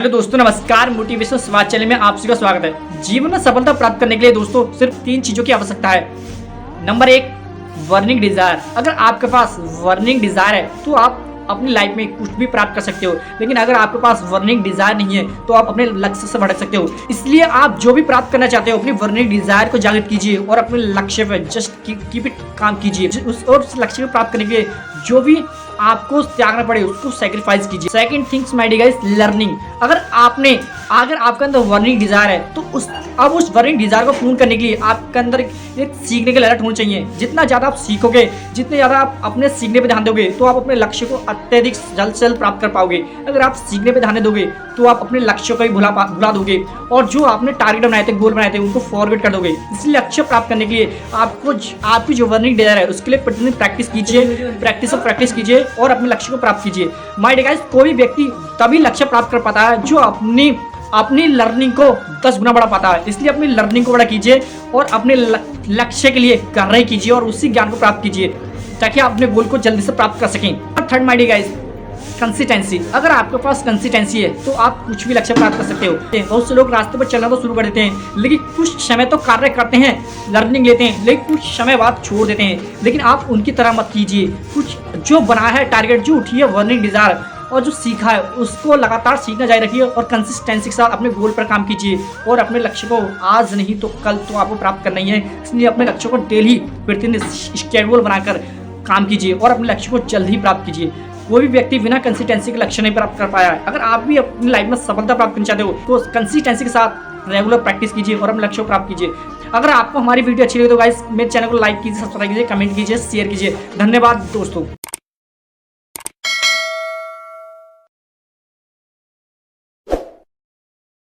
Hello दोस्तों, नमस्कार। Motivational स्वाद चैनल में आप सभी का स्वागत है। जीवन में सफलता प्राप्त करने के लिए दोस्तों सिर्फ 3 चीजों की आवश्यकता है। Number 1, burning desire. अगर आपके पास बर्निंग डिजायर है तो आप अपनी लाइफ में कुछ भी प्राप्त कर सकते हो। लेकिन अगर आपके पास बर्निंग डिजायर नहीं है तो आप अपने लक्ष्य से भटक सकते हो। इसलिए आप जो भी प्राप्त करना चाहते हो अपनी बर्निंग डिजायर को जागृत कीजिए और अपने लक्ष्य पे जस्ट कीप इट काम कीजिए। उस लक्ष्य को प्राप्त करने के लिए जो भी आपको त्यागना पड़े उसको सैक्रिफाइस कीजिए। Second things my dear guys, learning. अगर आपके अंदर बर्निंग डिजायर है तो उस बर्निंग डिजायर को पूर्ण करने के लिए आपके अंदर एक सीखने का लहर होना चाहिए। जितना ज्यादा आप सीखोगे, जितने ज्यादा आप अपने सीखने पे ध्यान दोगे तो आप अपने लक्ष्य को अत्यधिक जल्द से जल्द प्राप्त कर पाओगे। अगर आप सीखने पे ध्यान दोगे तो आप अपने लक्ष्य को भी भुला दोगे और जो आपने टारगेट बनाए थे, गोल बनाए थे, उनको फॉरवर्ड कर दोगे। इसलिए लक्ष्य प्राप्त करने के लिए आपको आपकी जो बर्निंग डिजायर है उसके लिए प्रतिदिन प्रैक्टिस कीजिए, प्रैक्टिस कीजिए और अपने लक्ष्य को प्राप्त कीजिए। माय डियर गाइस, कोई व्यक्ति तभी लक्ष्य प्राप्त कर पाता है जो अपनी लर्निंग को 10 गुना बढ़ा पाता है। इसलिए अपनी लर्निंग को बड़ा कीजिए और अपने लक्ष्य के लिए कार्य कीजिए और उसी ज्ञान को प्राप्त कीजिए ताकि आप अपने गोल को जल्दी से प्राप्त कर सकें। और third my dear guys, consistency. अगर आपके पास कंसिस्टेंसी है तो आप कुछ भी लक्ष्य प्राप्त कर सकते हो। बहुत से लोग रास्ते पर चलना तो शुरू कर देते हैं, लेकिन कुछ समय तो कार्य करते हैं, लर्निंग लेते हैं, लेकिन कुछ समय बाद छोड़ देते हैं। लेकिन आप उनकी तरह मत कीजिए। कुछ जो बना है टारगेट, जो उठी है बर्निंग डिजायर और जो सीखा है उसको लगातार सीखना जारी रखिए और कंसिस्टेंसी के साथ अपने गोल पर काम कीजिए और अपने लक्ष्य को आज नहीं तो कल तो आपको प्राप्त करना ही है। इसलिए अपने लक्ष्य को डेली प्रतिदिन स्केड्यूल बनाकर काम कीजिए और अपने लक्ष्य को जल्द ही प्राप्त कीजिए। कोई भी व्यक्ति बिना कंसिस्टेंसी के लक्ष्य नहीं प्राप्त कर पाया है। अगर आप भी अपनी लाइफ में सफलता प्राप्त करना चाहते हो तो कंसिस्टेंसी के साथ रेगुलर प्रैक्टिस कीजिए और अपने लक्ष्य को प्राप्त कीजिए। अगर आपको हमारी वीडियो अच्छी लगी तो गाइस मेरे चैनल को लाइक कीजिए, सब्सक्राइब कीजिए, कमेंट कीजिए, शेयर कीजिए। धन्यवाद दोस्तों।